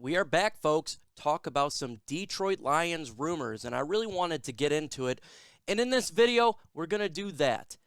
We are back, folks. Talk about some Detroit Lions rumors, and I really wanted to get into it. And in this video, we're going to do that.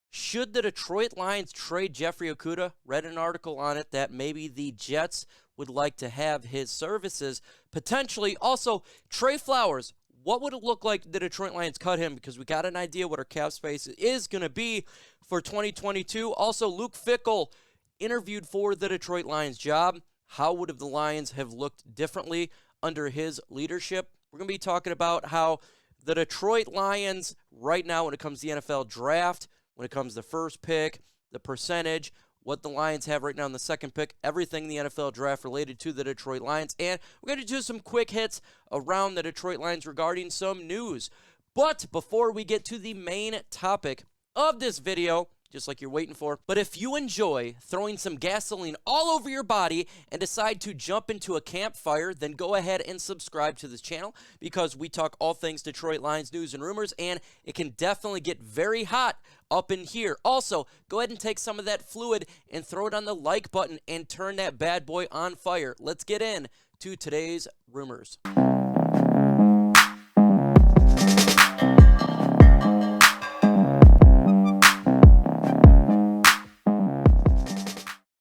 Should the Detroit Lions trade Jeffrey Okudah? Read an article on it that maybe the Jets would like to have his services potentially. Also, Trey Flowers. What would it look like the Detroit Lions cut him? Because we got an idea what our cap space is going to be for 2022. Also, Luke Fickell interviewed for the Detroit Lions job. How would the Lions have looked differently under his leadership? We're going to be talking about how the Detroit Lions right now, when it comes to the NFL draft, when it comes to first pick, the percentage, what the Lions have right now in the second pick, everything in the NFL draft related to the Detroit Lions. And we're going to do some quick hits around the Detroit Lions regarding some news. But before we get to the main topic of this video, just like you're waiting for. But if you enjoy throwing some gasoline all over your body and decide to jump into a campfire, then go ahead and subscribe to this channel because we talk all things Detroit Lions news and rumors, and it can definitely get very hot up in here. Also, go ahead and take some of that fluid and throw it on the like button and turn that bad boy on fire. Let's get in to today's rumors.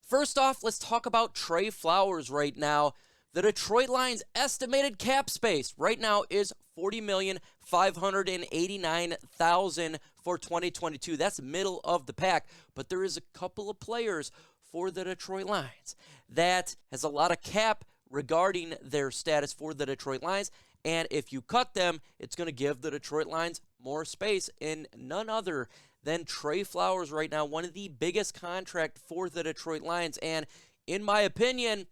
First off, let's talk about Trey Flowers right now. The Detroit Lions' estimated cap space right now is $40,589,000 for 2022. That's middle of the pack, but there is a couple of players for the Detroit Lions that has a lot of cap regarding their status for the Detroit Lions, and if you cut them, it's going to give the Detroit Lions more space, and none other than Trey Flowers right now, one of the biggest contract for the Detroit Lions. And in my opinion,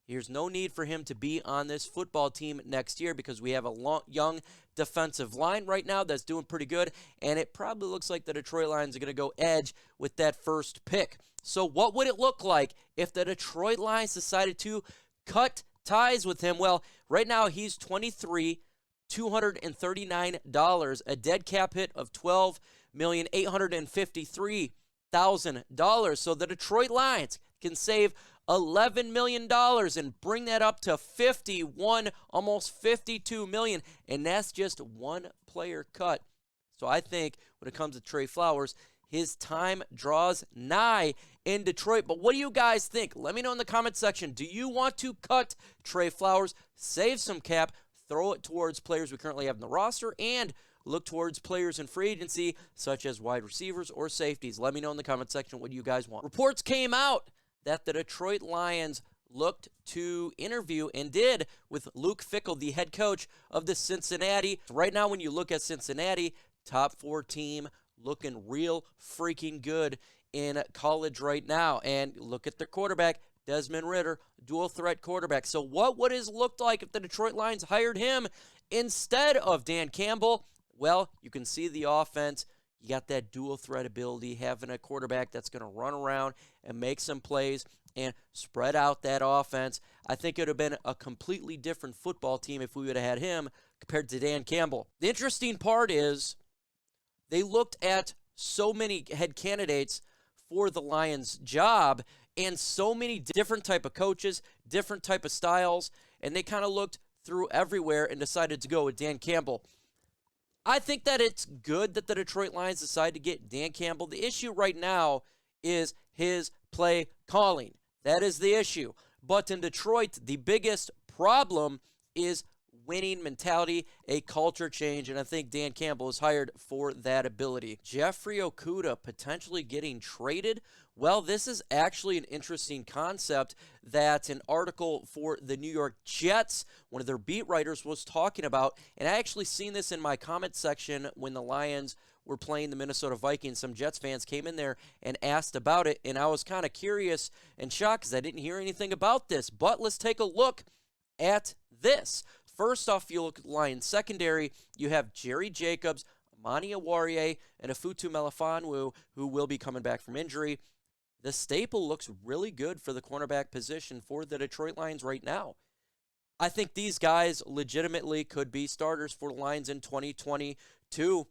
there's no need for him to be on this football team next year because we have a young defensive line right now that's doing pretty good, and it probably looks like the Detroit Lions are going to go edge with that first pick. So what would it look like if the Detroit Lions decided to cut ties with him? Well, right now he's $23,239, a dead cap hit of $12,853,000. So the Detroit Lions can save $11 million and bring that up to 51, almost 52 million, and that's just one player cut. So I think when it comes to Trey Flowers, his time draws nigh in Detroit. But what do you guys think? Let me know in the comment section. Do you want to cut Trey Flowers, save some cap, throw it towards players we currently have in the roster, and look towards players in free agency, such as wide receivers or safeties? Let me know in the comment section what you guys want. Reports came out that the Detroit Lions looked to interview and did with Luke Fickell, the head coach of the Cincinnati. Right now, when you look at Cincinnati, top 4 team, looking real freaking good in college right now. And look at their quarterback, Desmond Ridder, dual threat quarterback. So what would it look like if the Detroit Lions hired him instead of Dan Campbell? Well, you can see the offense. You got that dual threat ability, having a quarterback that's going to run around and make some plays and spread out that offense. I think it would have been a completely different football team if we would have had him compared to Dan Campbell. The interesting part is they looked at so many head candidates for the Lions job and so many different type of coaches, different type of styles, and they kind of looked through everywhere and decided to go with Dan Campbell. I think that it's good that the Detroit Lions decided to get Dan Campbell. The issue right now is his play calling. That is the issue. But in Detroit, the biggest problem is winning mentality, a culture change, and I think Dan Campbell is hired for that ability. Jeffrey Okudah potentially getting traded. Well, this is actually an interesting concept that an article for the New York Jets, one of their beat writers, was talking about, and I actually seen this in my comment section when the Lions were playing the Minnesota Vikings. Some Jets fans came in there and asked about it, and I was kind of curious and shocked because I didn't hear anything about this. But let's take a look at this. First off, you look at Lions secondary, you have Jerry Jacobs, Amani Oruwariye, and Afutu Melifonwu, who will be coming back from injury. The staple looks really good for the cornerback position for the Detroit Lions right now. I think these guys legitimately could be starters for the Lions in 2022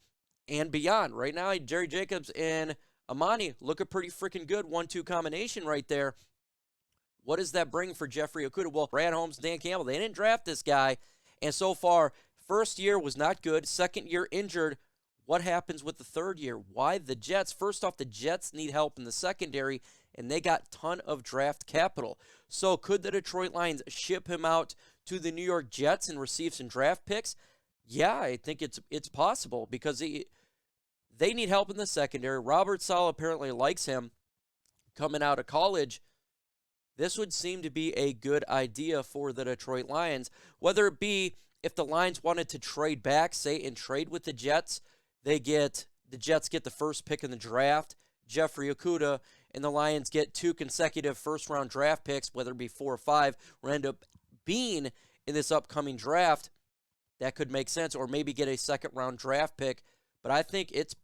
and beyond. Right now, Jerry Jacobs and Amani look a pretty freaking good 1-2 combination right there. What does that bring for Jeffrey Okudah? Well, Brad Holmes, Dan Campbell, they didn't draft this guy. And so far, first year was not good. Second year injured. What happens with the third year? Why the Jets? First off, the Jets need help in the secondary, and they got a ton of draft capital. So could the Detroit Lions ship him out to the New York Jets and receive some draft picks? Yeah, I think it's possible because they need help in the secondary. Robert Salah apparently likes him coming out of college. This would seem to be a good idea for the Detroit Lions, whether it be if the Lions wanted to trade back, say, and trade with the Jets, the Jets get the first pick in the draft, Jeffrey Okudah, and the Lions get 2 consecutive first-round draft picks, whether it be 4 or 5, or end up being in this upcoming draft. That could make sense, or maybe get a second-round draft pick. But I think it's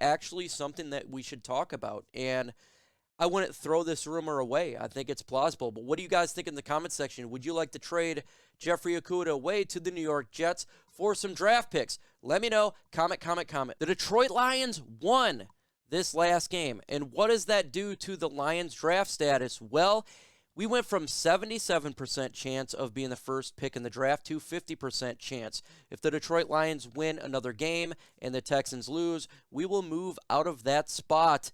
actually something that we should talk about, and I wouldn't throw this rumor away. I think it's plausible. But what do you guys think in the comment section? Would you like to trade Jeffrey Okudah away to the New York Jets for some draft picks? Let me know. Comment. The Detroit Lions won this last game. And what does that do to the Lions draft status? Well, we went from 77% chance of being the first pick in the draft to 50% chance. If the Detroit Lions win another game and the Texans lose, we will move out of that spot.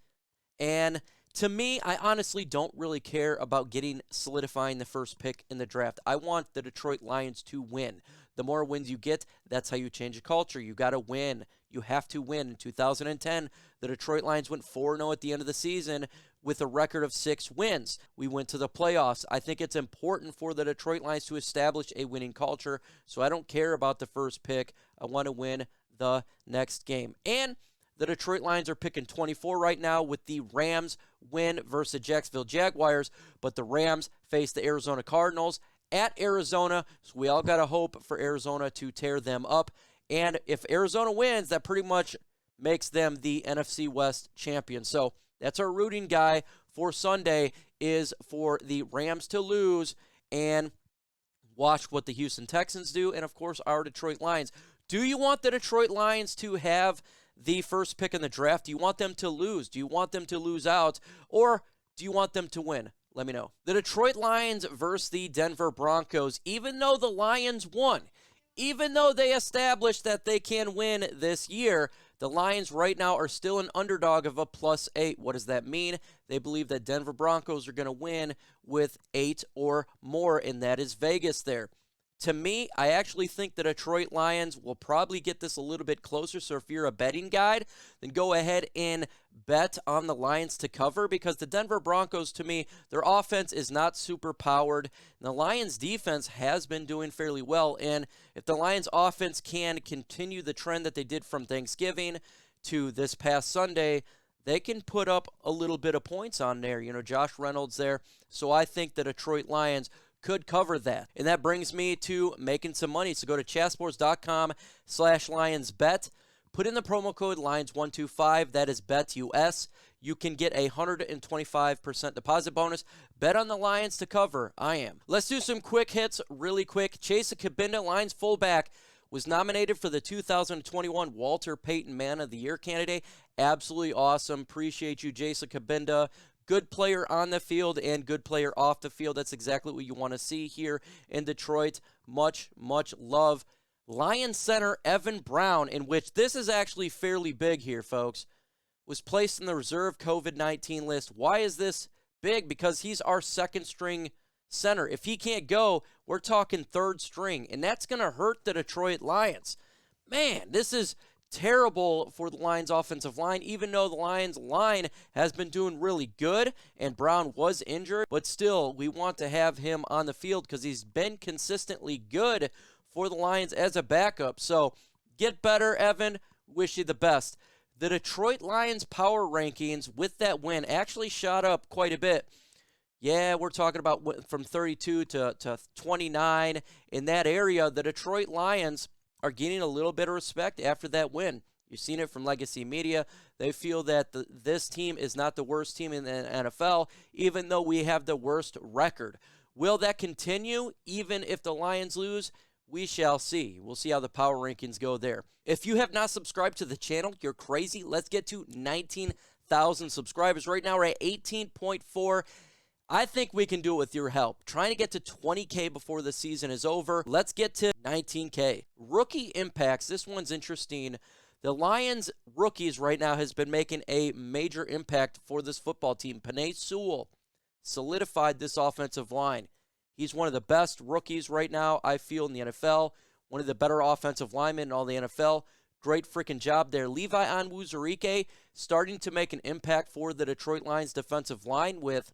And to me, I honestly don't really care about solidifying the first pick in the draft. I want the Detroit Lions to win. The more wins you get, that's how you change a culture. You got to win. You have to win. In 2010, the Detroit Lions went 4-0 at the end of the season with a record of 6 wins. We went to the playoffs. I think it's important for the Detroit Lions to establish a winning culture, so I don't care about the first pick. I want to win the next game. And the Detroit Lions are picking 24 right now with the Rams win versus the Jacksonville Jaguars, but the Rams face the Arizona Cardinals at Arizona, so we all got to hope for Arizona to tear them up. And if Arizona wins, that pretty much makes them the NFC West champion. So that's our rooting guy for Sunday, is for the Rams to lose and watch what the Houston Texans do, and of course our Detroit Lions. Do you want the Detroit Lions to have the first pick in the draft? Do you want them to lose? Do you want them to lose out? Or do you want them to win? Let me know. The Detroit Lions versus the Denver Broncos. Even though the Lions won, even though they established that they can win this year, the Lions right now are still an underdog of a +8. What does that mean? They believe that Denver Broncos are going to win with 8 or more, and that is Vegas there. To me, I actually think the Detroit Lions will probably get this a little bit closer. So if you're a betting guide, then go ahead and bet on the Lions to cover, because the Denver Broncos, to me, their offense is not super powered. And the Lions defense has been doing fairly well. And if the Lions offense can continue the trend that they did from Thanksgiving to this past Sunday, they can put up a little bit of points on there. You know, Josh Reynolds there. So I think the Detroit Lions could cover that. And that brings me to making some money. So go to chatsports.com/LionsBet. Put in the promo code Lions125. That is BETUS. You can get a 125% deposit bonus. Bet on the Lions to cover. I am. Let's do some quick hits really quick. Chase Okudah, Lions fullback, was nominated for the 2021 Walter Payton Man of the Year candidate. Absolutely awesome. Appreciate you, Jason Okudah. Good player on the field and good player off the field. That's exactly what you want to see here in Detroit. Much, much love. Lions center Evan Brown, in which this is actually fairly big here, folks, was placed in the reserve COVID-19 list. Why is this big? Because he's our second string center. If he can't go, we're talking third string, and that's going to hurt the Detroit Lions. Man, this is terrible for the Lions offensive line, even though the Lions line has been doing really good and Brown was injured, but still we want to have him on the field because he's been consistently good for the Lions as a backup. So get better, Evan. Wish you the best. The Detroit Lions power rankings with that win actually shot up quite a bit. Yeah, we're talking about from 32 to 29 in that area. The Detroit Lions are gaining a little bit of respect after that win. You've seen it from Legacy Media. They feel that this team is not the worst team in the NFL, even though we have the worst record. Will that continue even if the Lions lose? We shall see. We'll see how the power rankings go there. If you have not subscribed to the channel, you're crazy. Let's get to 19,000 subscribers. Right now we're at 18.4. I think we can do it with your help. Trying to get to 20K before the season is over. Let's get to 19K. Rookie impacts. This one's interesting. The Lions rookies right now has been making a major impact for this football team. Penei Sewell solidified this offensive line. He's one of the best rookies right now, I feel, in the NFL. One of the better offensive linemen in all the NFL. Great freaking job there. Levi Onwuzurike starting to make an impact for the Detroit Lions defensive line with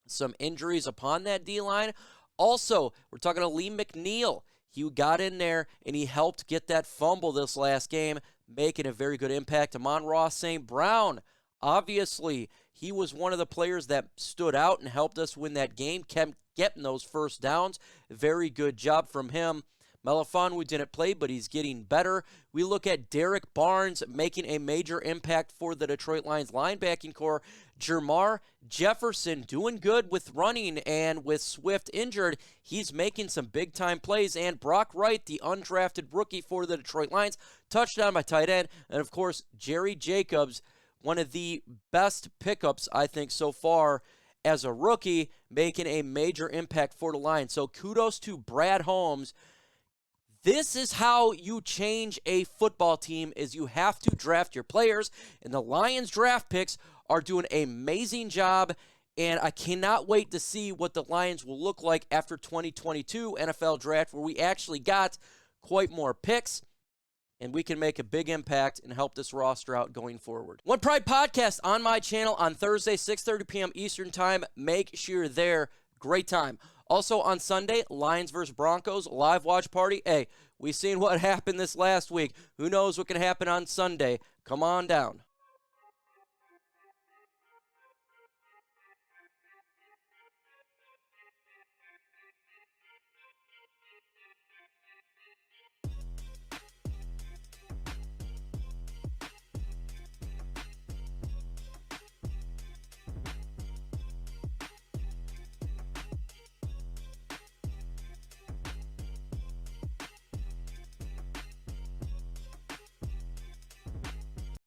some injuries upon that D-line. Also, we're talking to Lee McNeil. He got in there, and he helped get that fumble this last game, making a very good impact. Amon-Ra St. Brown, obviously, he was one of the players that stood out and helped us win that game, kept getting those first downs. Very good job from him. Melifonwu didn't play, but he's getting better. We look at Derek Barnes making a major impact for the Detroit Lions linebacking core. Jermar Jefferson doing good with running, and with Swift injured, he's making some big-time plays. And Brock Wright, the undrafted rookie for the Detroit Lions, touchdown by tight end. And, of course, Jerry Jacobs, one of the best pickups, I think, so far as a rookie, making a major impact for the Lions. So kudos to Brad Holmes. This is how you change a football team, is you have to draft your players, and the Lions draft picks are doing an amazing job, and I cannot wait to see what the Lions will look like after 2022 NFL draft, where we actually got quite more picks, and we can make a big impact and help this roster out going forward. One Pride Podcast on my channel on Thursday, 6:30 p.m. Eastern Time. Make sure you're there. Great time. Also on Sunday, Lions versus Broncos, live watch party. Hey, we seen what happened this last week. Who knows what can happen on Sunday? Come on down.